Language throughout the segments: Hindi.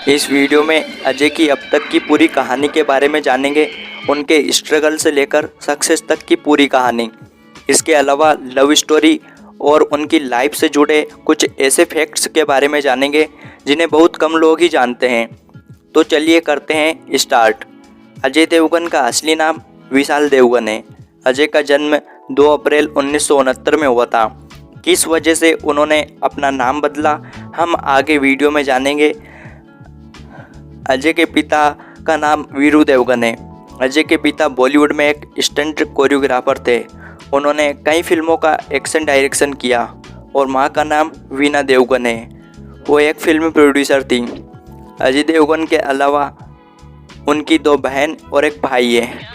इस वीडियो में अजय की अब तक की पूरी कहानी के बारे में जानेंगे, उनके स्ट्रगल से लेकर सक्सेस तक की पूरी कहानी। इसके अलावा लव स्टोरी और उनकी लाइफ से जुड़े कुछ ऐसे फैक्ट्स के बारे में जानेंगे जिन्हें बहुत कम लोग ही जानते हैं। तो चलिए करते हैं स्टार्ट। अजय देवगन का असली नाम विशाल देवगन है। अजय का जन्म 2 अप्रैल 1969 में हुआ था। किस वजह से उन्होंने अपना नाम बदला, हम आगे वीडियो में जानेंगे। अजय के पिता का नाम वीरू देवगन है। अजय के पिता बॉलीवुड में एक स्टंट कोरियोग्राफर थे। उन्होंने कई फिल्मों का एक्शन डायरेक्शन किया। और मां का नाम वीना देवगन है, वो एक फिल्म प्रोड्यूसर थी। अजय देवगन के अलावा उनकी 2 बहन और एक भाई है।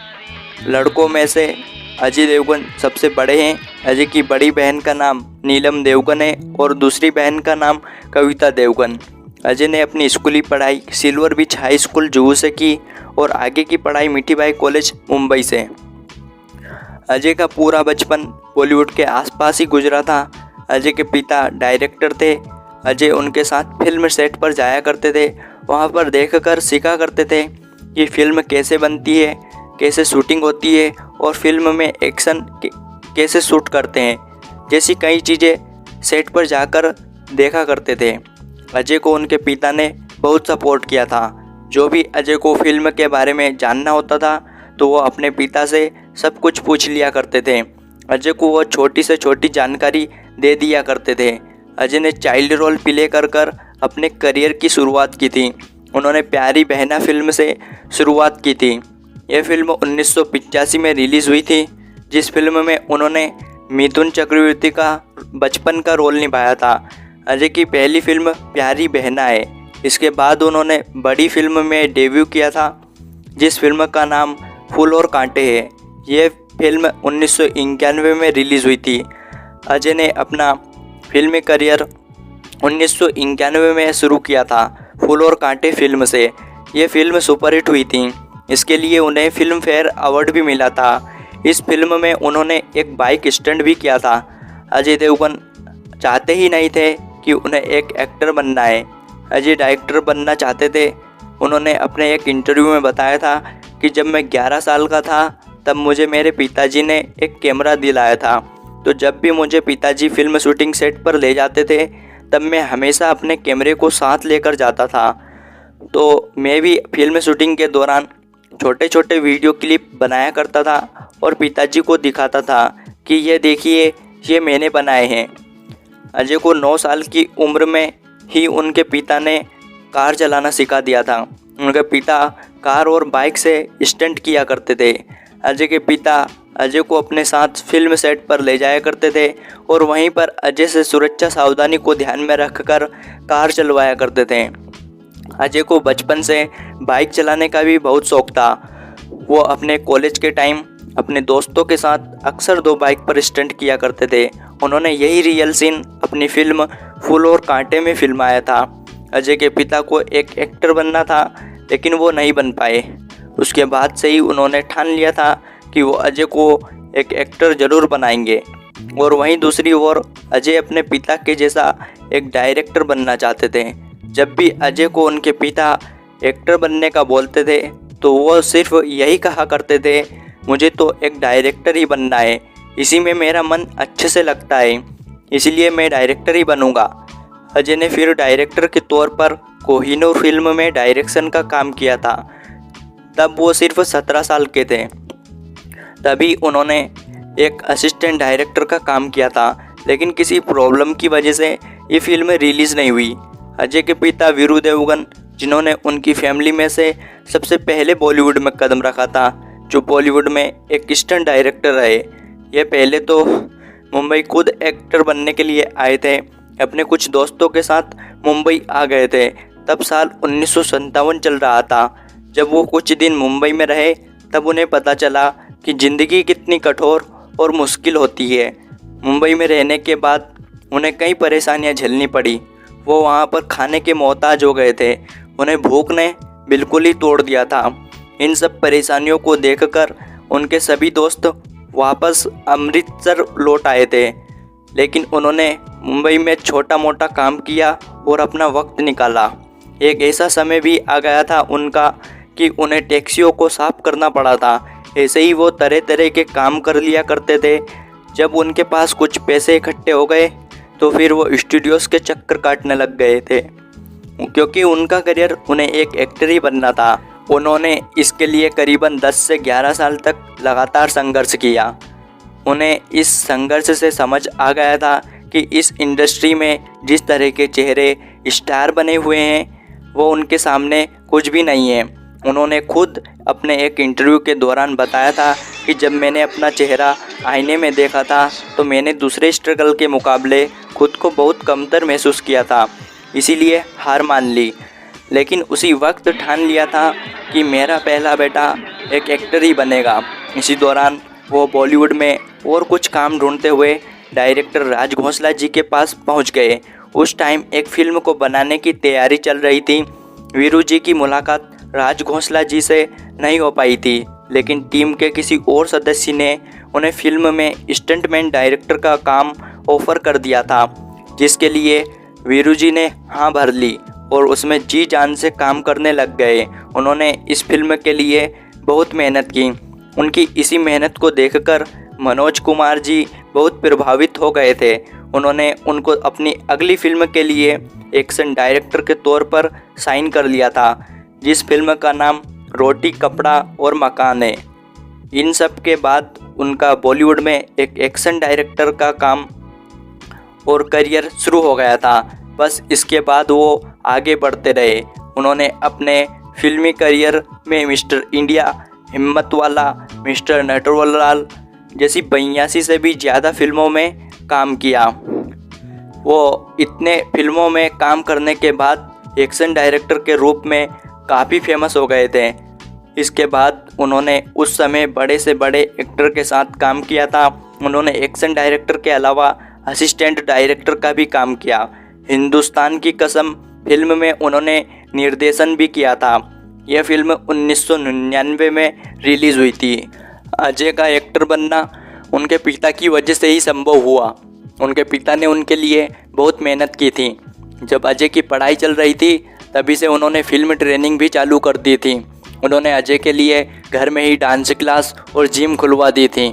लड़कों में से अजय देवगन सबसे बड़े हैं। अजय की बड़ी बहन का नाम नीलम देवगन है और दूसरी बहन का नाम कविता देवगन। अजय ने अपनी स्कूली पढ़ाई सिल्वर बीच हाई स्कूल जुहू से की और आगे की पढ़ाई मीठीबाई कॉलेज मुंबई से। अजय का पूरा बचपन बॉलीवुड के आसपास ही गुजरा था। अजय के पिता डायरेक्टर थे। अजय उनके साथ फिल्म सेट पर जाया करते थे। वहां पर देखकर सीखा करते थे कि फिल्म कैसे बनती है, कैसे शूटिंग होती है और फिल्म में एक्शन कैसे शूट करते हैं, जैसी कई चीज़ें सेट पर जाकर देखा करते थे। अजय को उनके पिता ने बहुत सपोर्ट किया था। जो भी अजय को फिल्म के बारे में जानना होता था तो वो अपने पिता से सब कुछ पूछ लिया करते थे। अजय को वो छोटी से छोटी जानकारी दे दिया करते थे। अजय ने चाइल्ड रोल प्ले कर अपने करियर की शुरुआत की थी। उन्होंने प्यारी बहना फिल्म से शुरुआत की थी। यह फिल्म 1985 में रिलीज़ हुई थी, जिस फिल्म में उन्होंने मिथुन चक्रवर्ती का बचपन का रोल निभाया था। अजय की पहली फिल्म प्यारी बहना है। इसके बाद उन्होंने बड़ी फिल्म में डेब्यू किया था, जिस फिल्म का नाम फूल और कांटे है। यह फिल्म 1991 में रिलीज़ हुई थी। अजय ने अपना फिल्मी करियर 1991 में शुरू किया था फूल और कांटे फिल्म से। यह फिल्म सुपरहिट हुई थी। इसके लिए उन्हें फिल्म फेयर अवार्ड भी मिला था। इस फिल्म में उन्होंने एक बाइक स्टंट भी किया था। अजय देवगन चाहते ही नहीं थे कि उन्हें एक एक्टर बनना है। अजय डायरेक्टर बनना चाहते थे। उन्होंने अपने एक इंटरव्यू में बताया था कि जब मैं 11 साल का था तब मुझे मेरे पिताजी ने एक कैमरा दिलाया था। तो जब भी मुझे पिताजी फिल्म शूटिंग सेट पर ले जाते थे तब मैं हमेशा अपने कैमरे को साथ लेकर जाता था। तो मैं भी फिल्म शूटिंग के दौरान छोटे छोटे वीडियो क्लिप बनाया करता था और पिताजी को दिखाता था कि ये देखिए, ये मैंने बनाए हैं। अजय को 9 साल की उम्र में ही उनके पिता ने कार चलाना सिखा दिया था। उनके पिता कार और बाइक से स्टंट किया करते थे। अजय के पिता अजय को अपने साथ फिल्म सेट पर ले जाया करते थे और वहीं पर अजय से सुरक्षा सावधानी को ध्यान में रखकर कार चलवाया करते थे। अजय को बचपन से बाइक चलाने का भी बहुत शौक था। वो अपने कॉलेज के टाइम अपने दोस्तों के साथ अक्सर 2 बाइक पर स्टंट किया करते थे। उन्होंने यही रियल सीन अपनी फिल्म फूल और कांटे में फिल्माया था। अजय के पिता को एक एक्टर बनना था, लेकिन वो नहीं बन पाए। उसके बाद से ही उन्होंने ठान लिया था कि वो अजय को एक एक्टर ज़रूर बनाएंगे। और वहीं दूसरी ओर अजय अपने पिता के जैसा एक डायरेक्टर बनना चाहते थे। जब भी अजय को उनके पिता एक्टर बनने का बोलते थे तो वो सिर्फ यही कहा करते थे, मुझे तो एक डायरेक्टर ही बनना है, इसी में मेरा मन अच्छे से लगता है, इसलिए मैं डायरेक्टर ही बनूंगा। अजय ने फिर डायरेक्टर के तौर पर कोहिनूर फिल्म में डायरेक्शन का काम किया था। तब वो सिर्फ 17 साल के थे। तभी उन्होंने एक असिस्टेंट डायरेक्टर का काम किया था, लेकिन किसी प्रॉब्लम की वजह से ये फिल्म रिलीज़ नहीं हुई। अजय के पिता वीरू देवगन, जिन्होंने उनकी फैमिली में से सबसे पहले बॉलीवुड में कदम रखा था, जो बॉलीवुड में एक स्टंट डायरेक्टर रहे। ये पहले तो मुंबई खुद एक्टर बनने के लिए आए थे। अपने कुछ दोस्तों के साथ मुंबई आ गए थे। तब साल 1957 चल रहा था। जब वो कुछ दिन मुंबई में रहे तब उन्हें पता चला कि ज़िंदगी कितनी कठोर और मुश्किल होती है। मुंबई में रहने के बाद उन्हें कई परेशानियां झेलनी पड़ी। वो वहाँ पर खाने के मोहताज हो गए थे। उन्हें भूख ने बिल्कुल ही तोड़ दिया था। इन सब परेशानियों को देखकर उनके सभी दोस्त वापस अमृतसर लौट आए थे, लेकिन उन्होंने मुंबई में छोटा मोटा काम किया और अपना वक्त निकाला। एक ऐसा समय भी आ गया था उनका कि उन्हें टैक्सियों को साफ करना पड़ा था। ऐसे ही वो तरह तरह के काम कर लिया करते थे। जब उनके पास कुछ पैसे इकट्ठे हो गए तो फिर वो स्टूडियोज़ के चक्कर काटने लग गए थे, क्योंकि उनका करियर उन्हें एक एक्टर ही बनना था। उन्होंने इसके लिए करीबन 10 से 11 साल तक लगातार संघर्ष किया। उन्हें इस संघर्ष से समझ आ गया था कि इस इंडस्ट्री में जिस तरह के चेहरे स्टार बने हुए हैं वो उनके सामने कुछ भी नहीं है। उन्होंने खुद अपने एक इंटरव्यू के दौरान बताया था कि जब मैंने अपना चेहरा आईने में देखा था तो मैंने दूसरे स्ट्रगल के मुकाबले खुद को बहुत कमतर महसूस किया था, इसीलिए हार मान ली। लेकिन उसी वक्त ठान लिया था कि मेरा पहला बेटा एक एक्टर ही बनेगा। इसी दौरान वो बॉलीवुड में और कुछ काम ढूंढते हुए डायरेक्टर राज घोंसला जी के पास पहुंच गए। उस टाइम एक फिल्म को बनाने की तैयारी चल रही थी। वीरू जी की मुलाकात राज घोंसला जी से नहीं हो पाई थी, लेकिन टीम के किसी और सदस्य ने उन्हें फिल्म में स्टंटमैन डायरेक्टर का काम ऑफर कर दिया था, जिसके लिए वीरू जी ने हाँ भर ली और उसमें जी जान से काम करने लग गए। उन्होंने इस फिल्म के लिए बहुत मेहनत की। उनकी इसी मेहनत को देखकर मनोज कुमार जी बहुत प्रभावित हो गए थे। उन्होंने उनको अपनी अगली फिल्म के लिए एक्शन डायरेक्टर के तौर पर साइन कर लिया था, जिस फिल्म का नाम रोटी कपड़ा और मकान है। इन सब के बाद उनका बॉलीवुड में एक एक्शन डायरेक्टर का काम और करियर शुरू हो गया था। बस इसके बाद वो आगे बढ़ते रहे। उन्होंने अपने फिल्मी करियर में mister India, Himmatwala, mister Natwarlal जैसी 82 से भी ज़्यादा फिल्मों में काम किया। वो इतने फिल्मों में काम करने के बाद एक्शन डायरेक्टर के रूप में काफ़ी फेमस हो गए थे। इसके बाद उन्होंने उस समय बड़े से बड़े एक्टर के साथ काम किया था। उन्होंने एक्शन डायरेक्टर के अलावा असिस्टेंट डायरेक्टर का भी काम किया। हिंदुस्तान की कसम फिल्म में उन्होंने निर्देशन भी किया था। यह फिल्म 1999 में रिलीज़ हुई थी। अजय का एक्टर बनना उनके पिता की वजह से ही संभव हुआ। उनके पिता ने उनके लिए बहुत मेहनत की थी। जब अजय की पढ़ाई चल रही थी तभी से उन्होंने फिल्म ट्रेनिंग भी चालू कर दी थी। उन्होंने अजय के लिए घर में ही डांस क्लास और जिम खुलवा दी थी।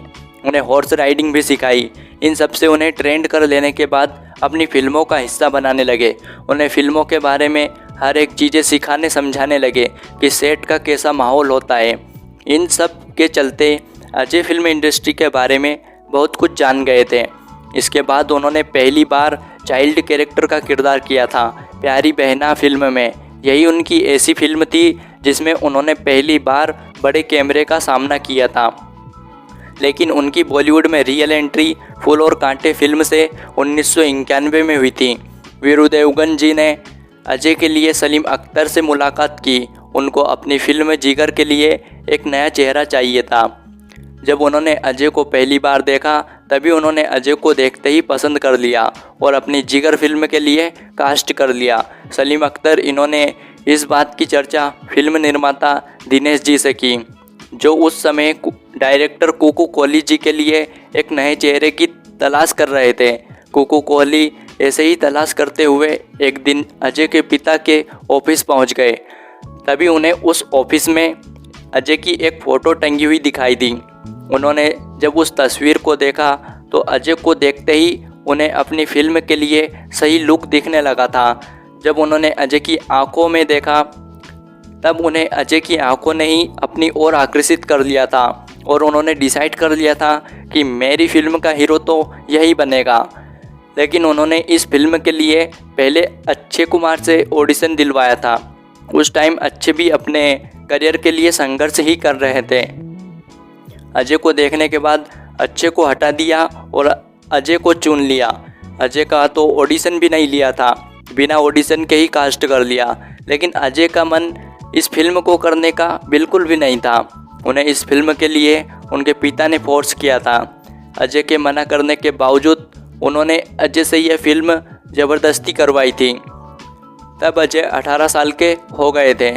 उन्हें हॉर्स राइडिंग भी सिखाई। इन सब से उन्हें ट्रेंड कर लेने के बाद अपनी फिल्मों का हिस्सा बनाने लगे। उन्हें फिल्मों के बारे में हर एक चीज़ें सिखाने समझाने लगे कि सेट का कैसा माहौल होता है। इन सब के चलते अजय फिल्म इंडस्ट्री के बारे में बहुत कुछ जान गए थे। इसके बाद उन्होंने पहली बार चाइल्ड कैरेक्टर का किरदार किया था प्यारी बहना फिल्म में। यही उनकी ऐसी फिल्म थी जिसमें उन्होंने पहली बार बड़े कैमरे का सामना किया था। लेकिन उनकी बॉलीवुड में रियल एंट्री फूल और कांटे फिल्म से 1991 में हुई थी। वीरू देवगन जी ने अजय के लिए सलीम अख्तर से मुलाकात की। उनको अपनी फिल्म जिगर के लिए एक नया चेहरा चाहिए था। जब उन्होंने अजय को पहली बार देखा तभी उन्होंने अजय को देखते ही पसंद कर लिया और अपनी जिगर फिल्म के लिए कास्ट कर लिया सलीम अख्तर। इन्होंने इस बात की चर्चा फिल्म निर्माता दिनेश जी से की, जो उस समय डायरेक्टर कुकू कोहली जी के लिए एक नए चेहरे की तलाश कर रहे थे। कुकू कोहली ऐसे ही तलाश करते हुए एक दिन अजय के पिता के ऑफिस पहुंच गए। तभी उन्हें उस ऑफिस में अजय की एक फ़ोटो टंगी हुई दिखाई दी। उन्होंने जब उस तस्वीर को देखा तो अजय को देखते ही उन्हें अपनी फिल्म के लिए सही लुक दिखने लगा था। जब उन्होंने अजय की आंखों में देखा तब उन्हें अजय की आंखों ने ही अपनी ओर आकर्षित कर लिया था और उन्होंने डिसाइड कर लिया था कि मेरी फिल्म का हीरो तो यही बनेगा। लेकिन उन्होंने इस फिल्म के लिए पहले अक्षय कुमार से ऑडिशन दिलवाया था। उस टाइम अक्षय भी अपने करियर के लिए संघर्ष ही कर रहे थे। अजय को देखने के बाद अक्षय को हटा दिया और अजय को चुन लिया। अजय का तो ऑडिशन भी नहीं लिया था, बिना ऑडिशन के ही कास्ट कर लिया। लेकिन अजय का मन इस फिल्म को करने का बिल्कुल भी नहीं था। उन्हें इस फिल्म के लिए उनके पिता ने फोर्स किया था। अजय के मना करने के बावजूद उन्होंने अजय से यह फिल्म ज़बरदस्ती करवाई थी। तब अजय 18 साल के हो गए थे।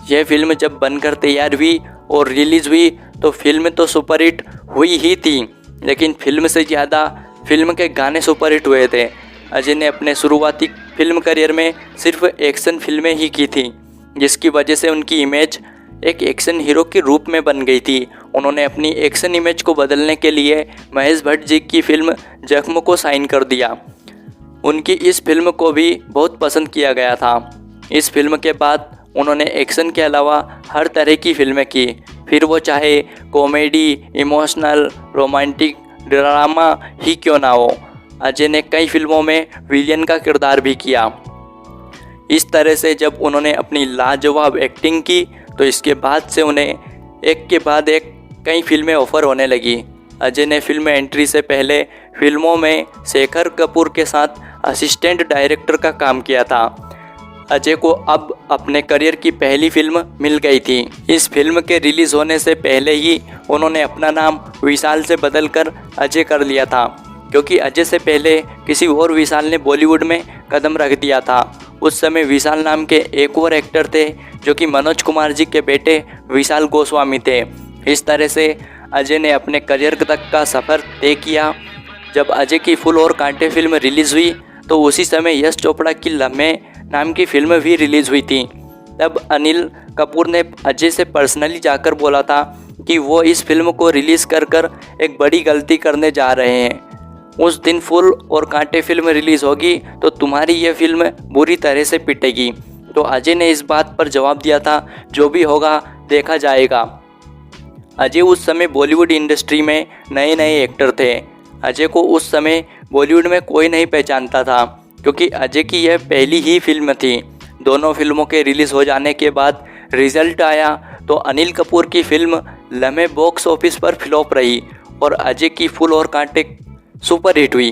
यह फिल्म जब बनकर तैयार हुई और रिलीज़ हुई तो फिल्म तो सुपरहिट हुई ही थी, लेकिन फिल्म से ज़्यादा फिल्म के गाने सुपरहिट हुए थे। अजय ने अपने शुरुआती फिल्म करियर में सिर्फ एक्शन फिल्में ही की थी, जिसकी वजह से उनकी इमेज एक एक्शन हीरो के रूप में बन गई थी। उन्होंने अपनी एक्शन इमेज को बदलने के लिए महेश भट्ट जी की फिल्म जख्म को साइन कर दिया। उनकी इस फिल्म को भी बहुत पसंद किया गया था। इस फिल्म के बाद उन्होंने एक्शन के अलावा हर तरह की फिल्में की, फिर वो चाहे कॉमेडी, इमोशनल, रोमांटिक, ड्रामा ही क्यों ना हो। अजय ने कई फिल्मों में विलेन का किरदार भी किया। इस तरह से जब उन्होंने अपनी लाजवाब एक्टिंग की तो इसके बाद से उन्हें एक के बाद एक कई फिल्में ऑफर होने लगी। अजय ने फिल्म एंट्री से पहले फिल्मों में शेखर कपूर के साथ असिस्टेंट डायरेक्टर का काम किया था। अजय को अब अपने करियर की पहली फिल्म मिल गई थी। इस फिल्म के रिलीज़ होने से पहले ही उन्होंने अपना नाम विशाल से बदलकर अजय कर लिया था, क्योंकि अजय से पहले किसी और विशाल ने बॉलीवुड में कदम रख दिया था। उस समय विशाल नाम के एक और एक्टर थे जो कि मनोज कुमार जी के बेटे विशाल गोस्वामी थे। इस तरह से अजय ने अपने करियर तक का सफ़र तय किया। जब अजय की फूल और कांटे फिल्म रिलीज़ हुई तो उसी समय यश चोपड़ा की लम्हे नाम की फिल्म भी रिलीज़ हुई थी। तब अनिल कपूर ने अजय से पर्सनली जाकर बोला था कि वो इस फिल्म को रिलीज़ कर एक बड़ी गलती करने जा रहे हैं। उस दिन फूल और कांटे फिल्म रिलीज़ होगी तो तुम्हारी ये फिल्म बुरी तरह से पिटेगी। तो अजय ने इस बात पर जवाब दिया था, जो भी होगा देखा जाएगा। अजय उस समय बॉलीवुड इंडस्ट्री में नए एक्टर थे। अजय को उस समय बॉलीवुड में कोई नहीं पहचानता था, क्योंकि अजय की यह पहली ही फिल्म थी। दोनों फिल्मों के रिलीज़ हो जाने के बाद रिजल्ट आया तो अनिल कपूर की फिल्म लम्हे बॉक्स ऑफिस पर फ्लॉप रही और अजय की फूल और कांटे सुपर हिट हुई।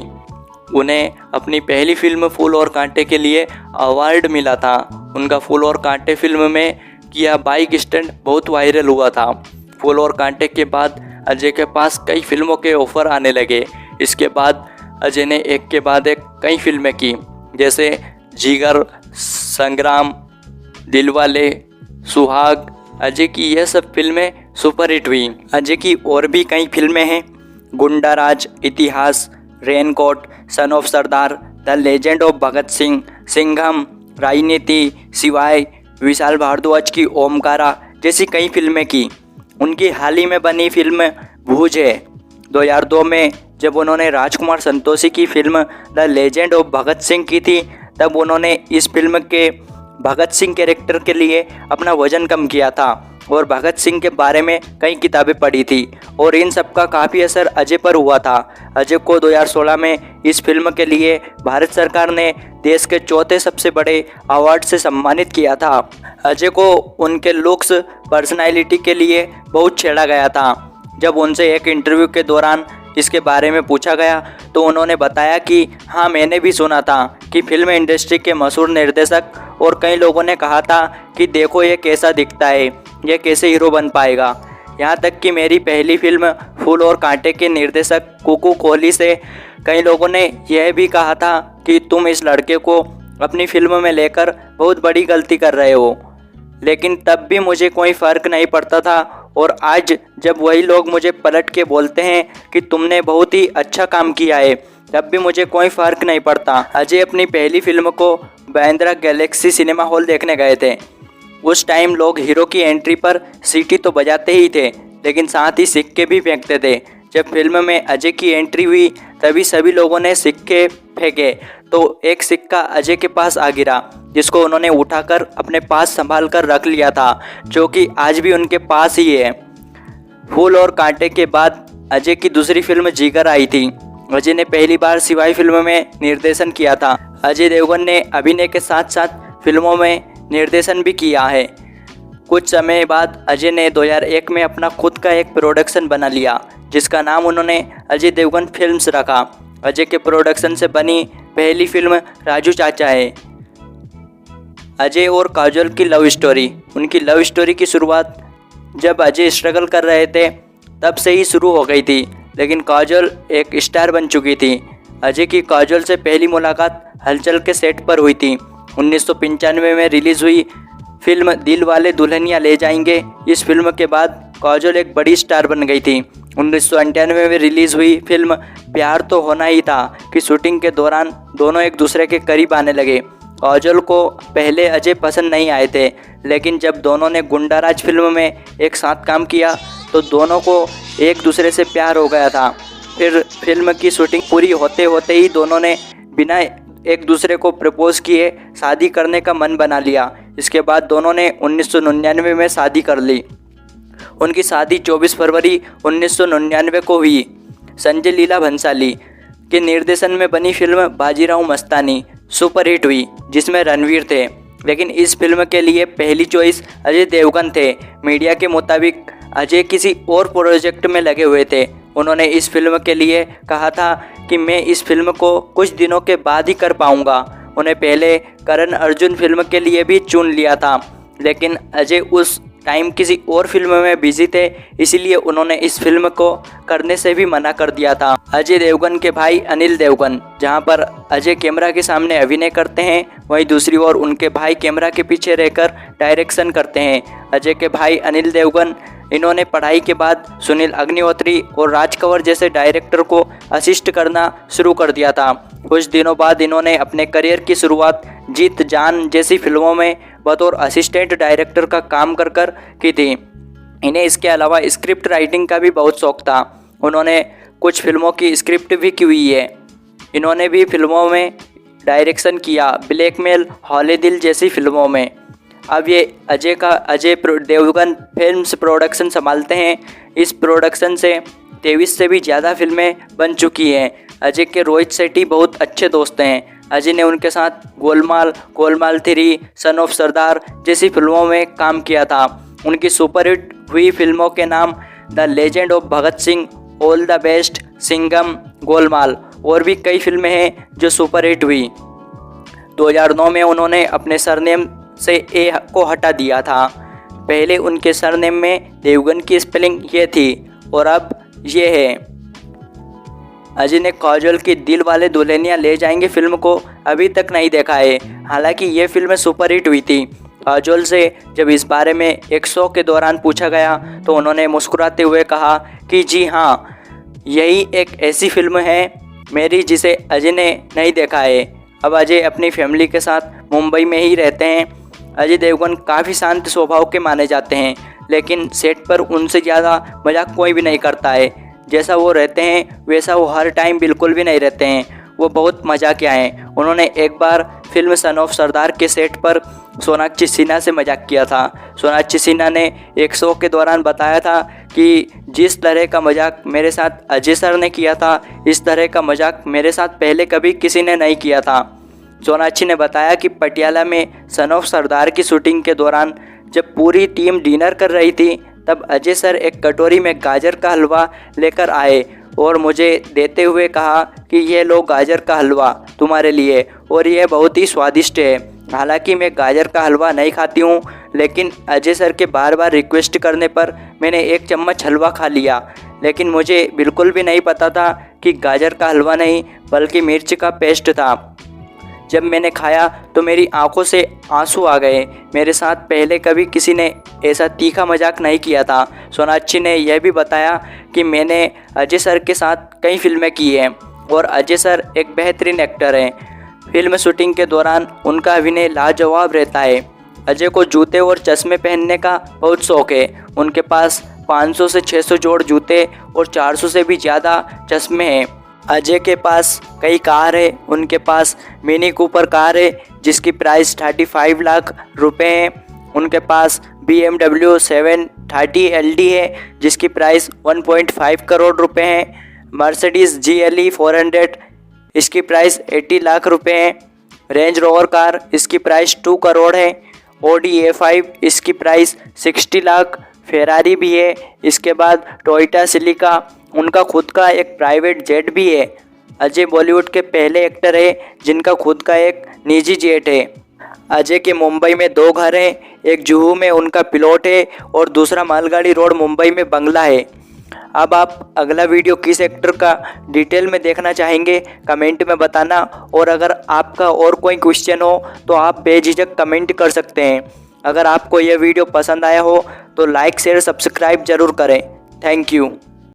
उन्हें अपनी पहली फिल्म फूल और कांटे के लिए अवार्ड मिला था। उनका फूल और कांटे फिल्म में किया बाइक स्टंट बहुत वायरल हुआ था। फूल और कांटे के बाद अजय के पास कई फिल्मों के ऑफर आने लगे। इसके बाद अजय ने एक के बाद एक कई फिल्में की, जैसे जिगर, संग्राम, दिलवाले, सुहाग। अजय की यह सब फिल्में सुपर हिट हुई। अजय की और भी कई फिल्में हैं, Gunda Raj, Itihaas, Raincoat, Son of Sardar, The Legend of Bhagat Singh, Singham, Raajneeti, Shivaay, Vishal Bhardwaj की ओमकारा जैसी कई फिल्में की। उनकी हाल ही में बनी फिल्म भूज है 2002 में। जब उन्होंने राजकुमार संतोषी की film the Legend of Bhagat Singh की थी, तब उन्होंने इस फिल्म के भगत सिंह कैरेक्टर के लिए अपना वजन कम किया था और भगत सिंह के बारे में कई किताबें पढ़ी थी और इन सब का काफ़ी असर अजय पर हुआ था। अजय को 2016 में इस फिल्म के लिए भारत सरकार ने देश के चौथे सबसे बड़े अवार्ड से सम्मानित किया था। अजय को उनके लुक्स, पर्सनालिटी के लिए बहुत छेड़ा गया था। जब उनसे एक इंटरव्यू के दौरान इसके बारे में पूछा गया तो उन्होंने बताया कि हाँ, मैंने भी सुना था कि फिल्म इंडस्ट्री के मशहूर निर्देशक और कई लोगों ने कहा था कि देखो ये कैसा दिखता है, ये कैसे हीरो बन पाएगा। यहाँ तक कि मेरी पहली फिल्म फूल और कांटे के निर्देशक कुकू कोहली से कई लोगों ने यह भी कहा था कि तुम इस लड़के को अपनी फिल्म में लेकर बहुत बड़ी गलती कर रहे हो। लेकिन तब भी मुझे कोई फ़र्क नहीं पड़ता था और आज जब वही लोग मुझे पलट के बोलते हैं कि तुमने बहुत ही अच्छा काम किया है, तब भी मुझे कोई फ़र्क नहीं पड़ता। अजय अपनी पहली फिल्म को बांद्रा गैलेक्सी सिनेमा हॉल देखने गए थे। उस टाइम लोग हीरो की एंट्री पर सीटी तो बजाते ही थे, लेकिन साथ ही सिक्के भी फेंकते थे। जब फिल्म में अजय की एंट्री हुई तभी सभी लोगों ने सिक्के फेंके तो एक सिक्का अजय के पास आ गिरा, जिसको उन्होंने उठाकर अपने पास संभाल कर रख लिया था, जो कि आज भी उनके पास ही है। फूल और कांटे के बाद अजय की दूसरी फिल्म जिगर आई थी। अजय ने पहली बार शिवाय फिल्म में निर्देशन किया था। अजय देवगन ने अभिनय के साथ साथ फिल्मों में निर्देशन भी किया है। कुछ समय बाद अजय ने 2001 में अपना खुद का एक प्रोडक्शन बना लिया, जिसका नाम उन्होंने अजय देवगन फिल्म्स रखा। अजय के प्रोडक्शन से बनी पहली फिल्म राजू चाचा है। अजय और काजोल की लव स्टोरी। उनकी लव स्टोरी की शुरुआत जब अजय स्ट्रगल कर रहे थे तब से ही शुरू हो गई थी, लेकिन काजोल एक स्टार बन चुकी थी। अजय की काजोल से पहली मुलाकात हलचल के सेट पर हुई थी। 1995 में रिलीज़ हुई फिल्म दिल वाले दुल्हनिया ले जाएंगे। इस फिल्म के बाद काजोल एक बड़ी स्टार बन गई थी 1998 में रिलीज़ हुई फिल्म प्यार तो होना ही था की शूटिंग के दौरान दोनों एक दूसरे के करीब आने लगे। काजोल को पहले अजय पसंद नहीं आए थे, लेकिन जब दोनों ने गुंडाराज फिल्म में एक साथ काम किया तो दोनों को एक दूसरे से प्यार हो गया था। फिर फिल्म की शूटिंग पूरी होते होते ही दोनों ने बिना एक दूसरे को प्रपोज किए शादी करने का मन बना लिया। इसके बाद दोनों ने 1999 में शादी कर ली। उनकी शादी 24 फरवरी 1999 को हुई। संजय लीला भंसाली के निर्देशन में बनी फिल्म बाजीराव मस्तानी सुपरहिट हुई, जिसमें रणवीर थे, लेकिन इस फिल्म के लिए पहली चॉइस अजय देवगन थे। मीडिया के मुताबिक अजय किसी और प्रोजेक्ट में लगे हुए थे। उन्होंने इस फिल्म के लिए कहा था कि मैं इस फिल्म को कुछ दिनों के बाद ही कर पाऊंगा। उन्हें पहले करण अर्जुन फिल्म के लिए भी चुन लिया था, लेकिन अजय उस टाइम किसी और फिल्म में बिजी थे, इसीलिए उन्होंने इस फिल्म को करने से भी मना कर दिया था। अजय देवगन के भाई अनिल देवगन, जहां पर अजय कैमरा के सामने अभिनय करते हैं, वहीं दूसरी ओर उनके भाई कैमरा के पीछे रहकर डायरेक्शन करते हैं। अजय के भाई अनिल देवगन, इन्होंने पढ़ाई के बाद सुनील अग्निहोत्री और राज कंवर जैसे डायरेक्टर को असिस्ट करना शुरू कर दिया था। कुछ दिनों बाद इन्होंने अपने करियर की शुरुआत जीत जान जैसी फिल्मों में बतौर असिस्टेंट डायरेक्टर का काम कर की थी। इन्हें इसके अलावा स्क्रिप्ट राइटिंग का भी बहुत शौक था। उन्होंने कुछ फिल्मों की स्क्रिप्ट भी की हुई है। इन्होंने भी फिल्मों में डायरेक्शन किया, ब्लैकमेल, हौले दिल जैसी फिल्मों में। अब ये अजय देवगन फिल्म्स प्रोडक्शन संभालते हैं। इस प्रोडक्शन से 23 से भी ज़्यादा फिल्में बन चुकी हैं। अजय के रोहित शेट्टी बहुत अच्छे दोस्त हैं। अजय ने उनके साथ गोलमाल, गोलमाल 3, सन ऑफ सरदार जैसी फिल्मों में काम किया था। उनकी सुपरहिट हुई फिल्मों के नाम the Legend of Bhagat Singh, all the best, Singham, Golmaal और भी कई फिल्में हैं जो सुपरहिट हुई। 2009 में उन्होंने अपने सरनेम से ए को हटा दिया था। पहले उनके सरनेम में देवगन की स्पेलिंग ये थी और अब ये है। अजय ने काजोल की दिल वाले दुल्हनिया ले जाएंगे फिल्म को अभी तक नहीं देखा है। हालांकि ये फिल्म सुपरहिट हुई थी। काजोल से जब इस बारे में एक शो के दौरान पूछा गया तो उन्होंने मुस्कुराते हुए कहा कि जी हाँ, यही एक ऐसी फिल्म है मेरी जिसे अजय ने नहीं देखा है। अब अजय अपनी फैमिली के साथ मुंबई में ही रहते हैं। अजय देवगन काफ़ी शांत स्वभाव के माने जाते हैं, लेकिन सेट पर उनसे ज़्यादा मजाक कोई भी नहीं करता है। जैसा वो रहते हैं वैसा वो हर टाइम बिल्कुल भी नहीं रहते हैं। वो बहुत मजाकिया हैं। उन्होंने एक बार फिल्म सन ऑफ सरदार के सेट पर सोनाक्षी सिन्हा से मजाक किया था। सोनाक्षी सिन्हा ने एक शो के दौरान बताया था कि जिस तरह का मजाक मेरे साथ अजय सर ने किया था, इस तरह का मजाक मेरे साथ पहले कभी किसी ने नहीं किया था। सोनाक्षी ने बताया कि पटियाला में सन ऑफ सरदार की शूटिंग के दौरान जब पूरी टीम डिनर कर रही थी, तब अजय सर एक कटोरी में गाजर का हलवा लेकर आए और मुझे देते हुए कहा कि ये लो गाजर का हलवा तुम्हारे लिए और ये बहुत ही स्वादिष्ट है। हालांकि मैं गाजर का हलवा नहीं खाती हूँ, लेकिन अजय सर के बार बार रिक्वेस्ट करने पर मैंने एक चम्मच हलवा खा लिया, लेकिन मुझे बिल्कुल भी नहीं पता था कि गाजर का हलवा नहीं बल्कि मिर्च का पेस्ट था। जब मैंने खाया तो मेरी आंखों से आंसू आ गए। मेरे साथ पहले कभी किसी ने ऐसा तीखा मजाक नहीं किया था। सोनाक्षी ने यह भी बताया कि मैंने अजय सर के साथ कई फिल्में की हैं और अजय सर एक बेहतरीन एक्टर हैं। फिल्म शूटिंग के दौरान उनका अभिनय लाजवाब रहता है। अजय को जूते और चश्मे पहनने का बहुत शौक है। उनके पास 500 से 600 जोड़ जूते और 400 से भी ज़्यादा चश्मे हैं। अजय के पास कई कार है। उनके पास मिनी कूपर कार है जिसकी प्राइस 35 लाख रुपए है। उनके पास BMW 730 LD है जिसकी प्राइस 1.5 करोड़ रुपए है। मर्सिडीज़ GLE 400, इसकी प्राइस 80 लाख रुपए है। रेंज रोवर कार, इसकी प्राइस 2 करोड़ है। Audi A5, इसकी प्राइस 60 लाख। फेरारी भी है। इसके बाद टोयोटा सिलिका, उनका खुद का एक प्राइवेट जेट भी है। अजय बॉलीवुड के पहले एक्टर है जिनका खुद का एक निजी जेट है। अजय के मुंबई में 2 घर हैं, एक जुहू में उनका प्लॉट है और दूसरा मालगाड़ी रोड मुंबई में बंगला है। अब आप अगला वीडियो किस एक्टर का डिटेल में देखना चाहेंगे कमेंट में बताना, और अगर आपका और कोई क्वेश्चन हो तो आप बेझिझक कमेंट कर सकते हैं। अगर आपको यह वीडियो पसंद आया हो तो लाइक शेयर सब्सक्राइब ज़रूर करें। Thank you.